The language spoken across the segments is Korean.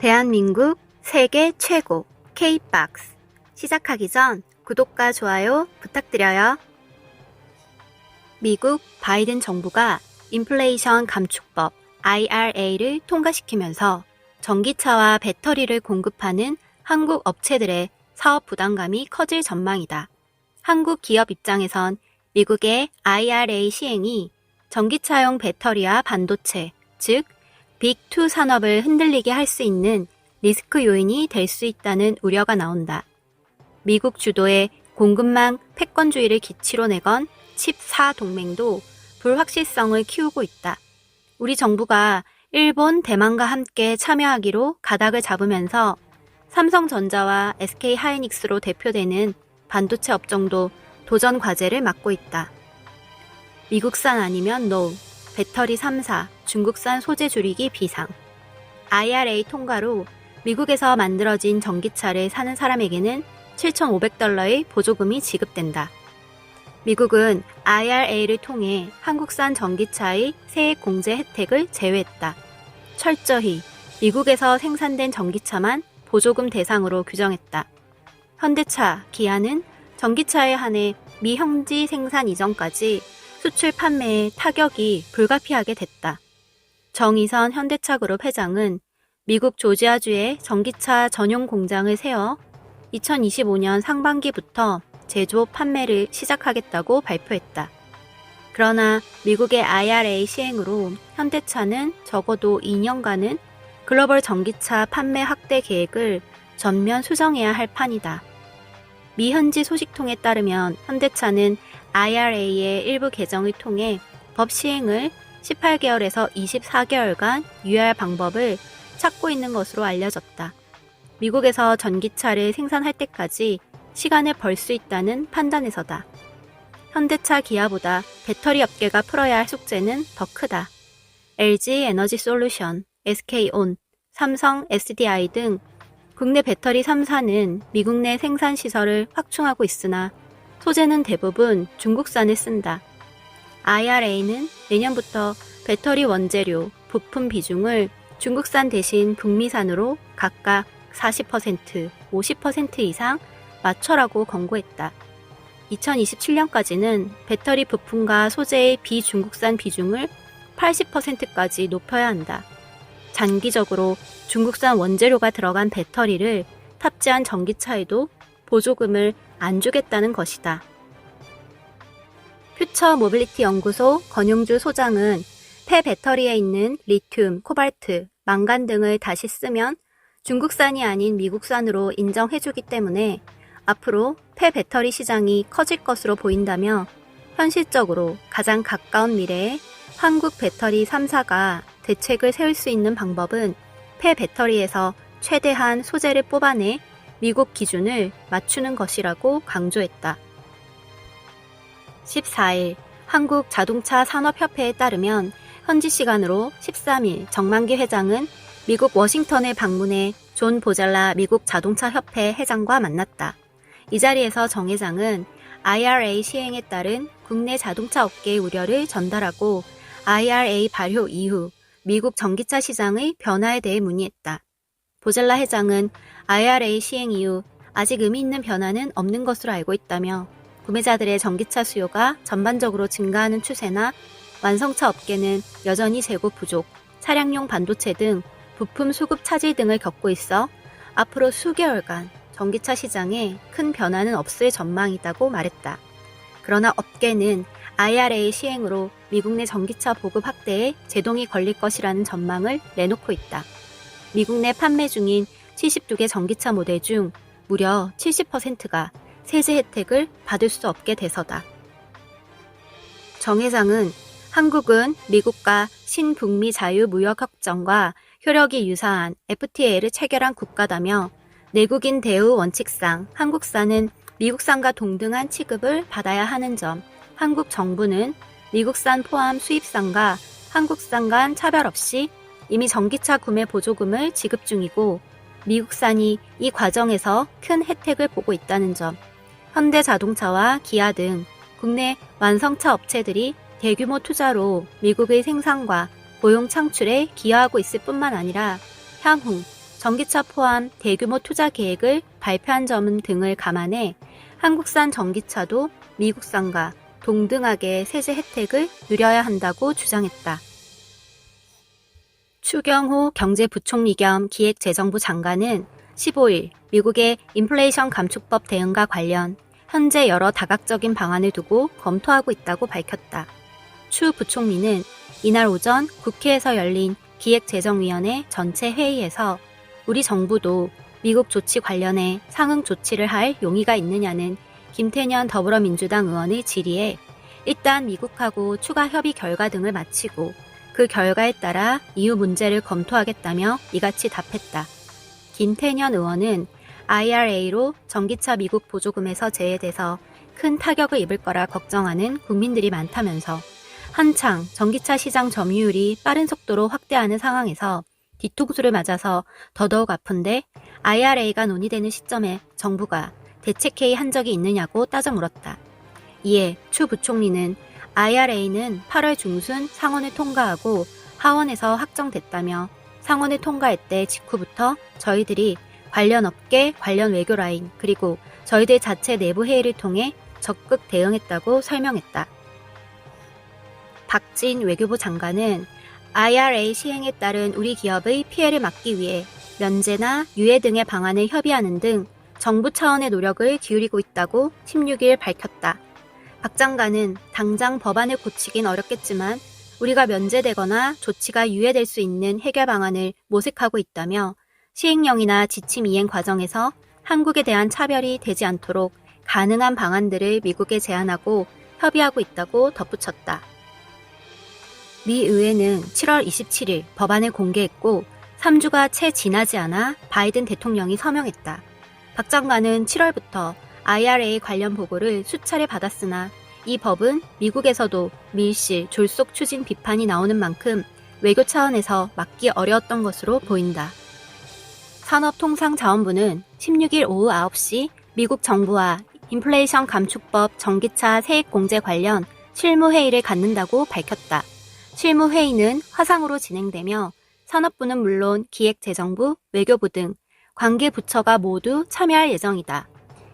대한민국 세계 최고 K-박스 시작하기 전 구독과 좋아요 부탁드려요. 미국 바이든 정부가 인플레이션 감축법 IRA를 통과시키면서 전기차와 배터리를 공급하는 한국 업체들의 사업 부담감이 커질 전망이다. 한국 기업 입장에선 미국의 IRA 시행이 전기차용 배터리와 반도체, 즉 빅2 산업을 흔들리게 할 수 있는 리스크 요인이 될 수 있다는 우려가 나온다. 미국 주도의 공급망 패권주의를 기치로 내건 칩4 동맹도 불확실성을 키우고 있다. 우리 정부가 일본, 대만과 함께 참여하기로 가닥을 잡으면서 삼성전자와 SK하이닉스로 대표되는 반도체 업종도 도전 과제를 맡고 있다. 미국산 아니면 NO, 배터리 3사, 중국산 소재 줄이기 비상. IRA 통과로 미국에서 만들어진 전기차를 사는 사람에게는 $7,500의 보조금이 지급된다. 미국은 IRA를 통해 한국산 전기차의 세액 공제 혜택을 제외했다. 철저히 미국에서 생산된 전기차만 보조금 대상으로 규정했다. 현대차, 기아는 전기차에 한해 미형지 생산 이전까지 수출 판매에 타격이 불가피하게 됐다. 정의선 현대차그룹 회장은 미국 조지아주에 전기차 전용 공장을 세워 2025년 상반기부터 제조 판매를 시작하겠다고 발표했다. 그러나 미국의 IRA 시행으로 현대차는 적어도 2년간은 글로벌 전기차 판매 확대 계획을 전면 수정해야 할 판이다. 미 현지 소식통에 따르면 현대차는 IRA의 일부 개정을 통해 법 시행을 18개월에서 24개월간 유예할 방법을 찾고 있는 것으로 알려졌다. 미국에서 전기차를 생산할 때까지 시간을 벌 수 있다는 판단에서다. 현대차 기아보다 배터리 업계가 풀어야 할 숙제는 더 크다. LG 에너지 솔루션, SK온, 삼성 SDI 등 국내 배터리 3사는 미국 내 생산 시설을 확충하고 있으나 소재는 대부분 중국산을 쓴다. IRA는 내년부터 배터리 원재료, 부품 비중을 중국산 대신 북미산으로 각각 40%, 50% 이상 맞춰라고 권고했다. 2027년까지는 배터리 부품과 소재의 비중국산 비중을 80%까지 높여야 한다. 장기적으로 중국산 원재료가 들어간 배터리를 탑재한 전기차에도 보조금을 안 주겠다는 것이다. 퓨처 모빌리티 연구소 권용주 소장은 폐배터리에 있는 리튬, 코발트, 망간 등을 다시 쓰면 중국산이 아닌 미국산으로 인정해주기 때문에 앞으로 폐배터리 시장이 커질 것으로 보인다며 현실적으로 가장 가까운 미래에 한국 배터리 3사가 대책을 세울 수 있는 방법은 폐배터리에서 최대한 소재를 뽑아내 미국 기준을 맞추는 것이라고 강조했다. 14일 한국자동차산업협회에 따르면 현지 시간으로 13일 정만기 회장은 미국 워싱턴에 방문해 존 보잘라 미국 자동차협회 회장과 만났다. 이 자리에서 정 회장은 IRA 시행에 따른 국내 자동차 업계의 우려를 전달하고 IRA 발효 이후 미국 전기차 시장의 변화에 대해 문의했다. 보잘라 회장은 IRA 시행 이후 아직 의미 있는 변화는 없는 것으로 알고 있다며 구매자들의 전기차 수요가 전반적으로 증가하는 추세나 완성차 업계는 여전히 재고 부족, 차량용 반도체 등 부품 수급 차질 등을 겪고 있어 앞으로 수개월간 전기차 시장에 큰 변화는 없을 전망이라고 말했다. 그러나 업계는 IRA 시행으로 미국 내 전기차 보급 확대에 제동이 걸릴 것이라는 전망을 내놓고 있다. 미국 내 판매 중인 72개 전기차 모델 중 무려 70%가 세제 혜택을 받을 수 없게 돼서다. 정 회장은 한국은 미국과 신북미 자유무역협정과 효력이 유사한 FTA를 체결한 국가다며 내국인 대우 원칙상 한국산은 미국산과 동등한 취급을 받아야 하는 점, 한국 정부는 미국산 포함 수입산과 한국산 간 차별 없이 이미 전기차 구매 보조금을 지급 중이고 미국산이 이 과정에서 큰 혜택을 보고 있다는 점, 현대자동차와 기아 등 국내 완성차 업체들이 대규모 투자로 미국의 생산과 고용 창출에 기여하고 있을 뿐만 아니라 향후 전기차 포함 대규모 투자 계획을 발표한 점 등을 감안해 한국산 전기차도 미국산과 동등하게 세제 혜택을 누려야 한다고 주장했다. 추경호 경제부총리 겸 기획재정부 장관은 15일 미국의 인플레이션 감축법 대응과 관련 현재 여러 다각적인 방안을 두고 검토하고 있다고 밝혔다. 추 부총리는 이날 오전 국회에서 열린 기획재정위원회 전체 회의에서 우리 정부도 미국 조치 관련해 상응 조치를 할 용의가 있느냐는 김태년 더불어민주당 의원의 질의에 일단 미국하고 추가 협의 결과 등을 마치고 그 결과에 따라 이후 문제를 검토하겠다며 이같이 답했다. 김태년 의원은 IRA로 전기차 미국 보조금에서 제외돼서 큰 타격을 입을 거라 걱정하는 국민들이 많다면서 한창 전기차 시장 점유율이 빠른 속도로 확대하는 상황에서 뒤통수를 맞아서 더더욱 아픈데 IRA가 논의되는 시점에 정부가 대책회의 한 적이 있느냐고 따져 물었다. 이에 추 부총리는 IRA는 8월 중순 상원을 통과하고 하원에서 확정됐다며 상원을 통과했때 직후부터 저희들이 관련 업계, 관련 외교 라인, 그리고 저희들 자체 내부 회의를 통해 적극 대응했다고 설명했다. 박진 외교부 장관은 IRA 시행에 따른 우리 기업의 피해를 막기 위해 면제나 유예 등의 방안을 협의하는 등 정부 차원의 노력을 기울이고 있다고 16일 밝혔다. 박 장관은 당장 법안을 고치긴 어렵겠지만 우리가 면제되거나 조치가 유예될 수 있는 해결 방안을 모색하고 있다며 시행령이나 지침 이행 과정에서 한국에 대한 차별이 되지 않도록 가능한 방안들을 미국에 제안하고 협의하고 있다고 덧붙였다. 미 의회는 7월 27일 법안을 공개했고 3주가 채 지나지 않아 바이든 대통령이 서명했다. 박 장관은 7월부터 IRA 관련 보고를 수차례 받았으나 이 법은 미국에서도 밀실, 졸속 추진 비판이 나오는 만큼 외교 차원에서 막기 어려웠던 것으로 보인다. 산업통상자원부는 16일 오후 9시 미국 정부와 인플레이션 감축법 전기차 세액 공제 관련 실무회의를 갖는다고 밝혔다. 실무회의는 화상으로 진행되며 산업부는 물론 기획재정부, 외교부 등 관계 부처가 모두 참여할 예정이다.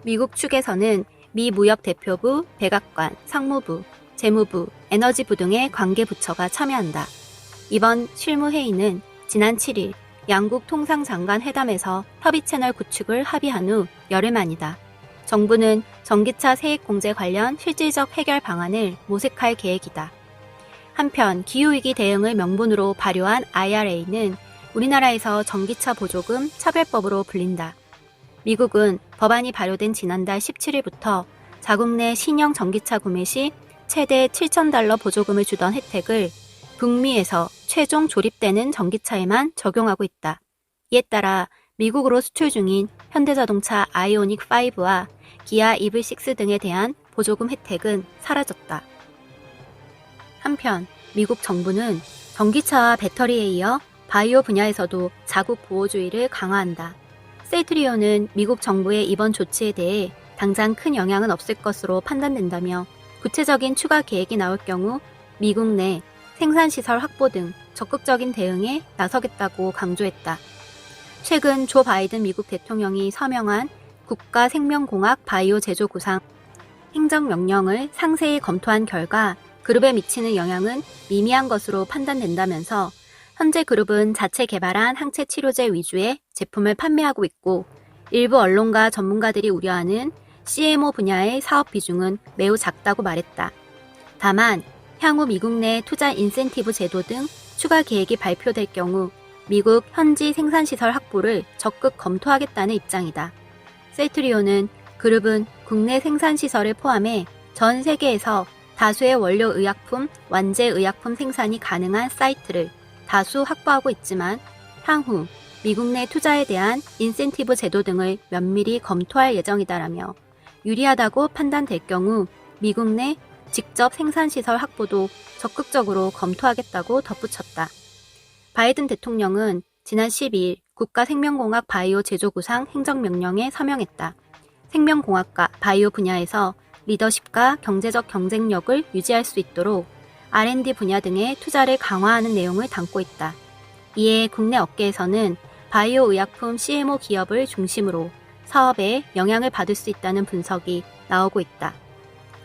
미국 측에서는 미 무역대표부, 백악관, 상무부, 재무부, 에너지부 등의 관계 부처가 참여한다. 이번 실무회의는 지난 7일 양국 통상장관 회담에서 협의 채널 구축을 합의한 후 열흘 만이다. 정부는 전기차 세액 공제 관련 실질적 해결 방안을 모색할 계획이다. 한편 기후위기 대응을 명분으로 발효한 IRA는 우리나라에서 전기차 보조금 차별법으로 불린다. 미국은 법안이 발효된 지난달 17일부터 자국 내 신형 전기차 구매 시 최대 $7,000 보조금을 주던 혜택을 북미에서 최종 조립되는 전기차에만 적용하고 있다. 이에 따라 미국으로 수출 중인 현대자동차 아이오닉 5와 기아 EV6 등에 대한 보조금 혜택은 사라졌다. 한편 미국 정부는 전기차와 배터리에 이어 바이오 분야에서도 자국 보호주의를 강화한다. 셀트리온은 미국 정부의 이번 조치에 대해 당장 큰 영향은 없을 것으로 판단된다며 구체적인 추가 계획이 나올 경우 미국 내 생산시설 확보 등 적극적인 대응에 나서겠다고 강조했다. 최근 조 바이든 미국 대통령이 서명한 국가생명공학 바이오 제조 구상 행정명령을 상세히 검토한 결과 그룹에 미치는 영향은 미미한 것으로 판단된다면서 현재 그룹은 자체 개발한 항체 치료제 위주의 제품을 판매하고 있고 일부 언론과 전문가들이 우려하는 CMO 분야의 사업 비중은 매우 작다고 말했다. 다만 향후 미국 내 투자 인센티브 제도 등 추가 계획이 발표될 경우 미국 현지 생산시설 확보를 적극 검토하겠다는 입장이다. 셀트리온은 그룹은 국내 생산시설을 포함해 전 세계에서 다수의 원료 의약품, 완제 의약품 생산이 가능한 사이트를 다수 확보하고 있지만 향후 미국 내 투자에 대한 인센티브 제도 등을 면밀히 검토할 예정이다라며 유리하다고 판단될 경우 미국 내 직접 생산시설 확보도 적극적으로 검토하겠다고 덧붙였다. 바이든 대통령은 지난 12일 국가생명공학 바이오 제조구상 행정명령에 서명했다. 생명공학과 바이오 분야에서 리더십과 경제적 경쟁력을 유지할 수 있도록 R&D 분야 등의 투자를 강화하는 내용을 담고 있다. 이에 국내 업계에서는 바이오 의약품 CMO 기업을 중심으로 사업에 영향을 받을 수 있다는 분석이 나오고 있다.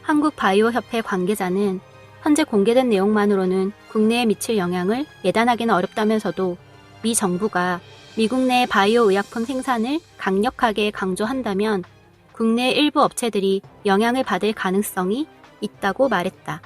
한국바이오협회 관계자는 현재 공개된 내용만으로는 국내에 미칠 영향을 예단하기는 어렵다면서도 미 정부가 미국 내 바이오 의약품 생산을 강력하게 강조한다면 국내 일부 업체들이 영향을 받을 가능성이 있다고 말했다.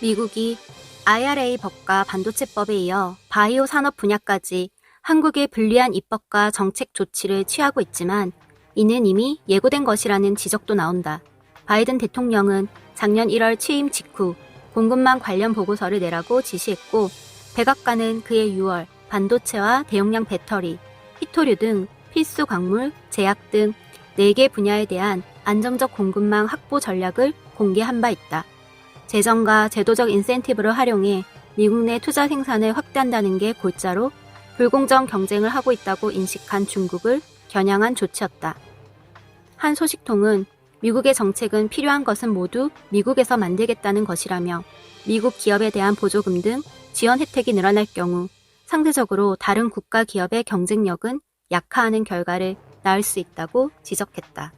미국이 IRA 법과 반도체법에 이어 바이오 산업 분야까지 한국에 불리한 입법과 정책 조치를 취하고 있지만 이는 이미 예고된 것이라는 지적도 나온다. 바이든 대통령은 작년 1월 취임 직후 공급망 관련 보고서를 내라고 지시했고 백악관은 그해 6월 반도체와 대용량 배터리, 히토류 등 필수 광물, 제약 등 4개 분야에 대한 안정적 공급망 확보 전략을 공개한 바 있다. 재정과 제도적 인센티브를 활용해 미국 내 투자 생산을 확대한다는 게 골자로 불공정 경쟁을 하고 있다고 인식한 중국을 겨냥한 조치였다. 한 소식통은 미국의 정책은 필요한 것은 모두 미국에서 만들겠다는 것이라며 미국 기업에 대한 보조금 등 지원 혜택이 늘어날 경우 상대적으로 다른 국가 기업의 경쟁력은 약화하는 결과를 낳을 수 있다고 지적했다.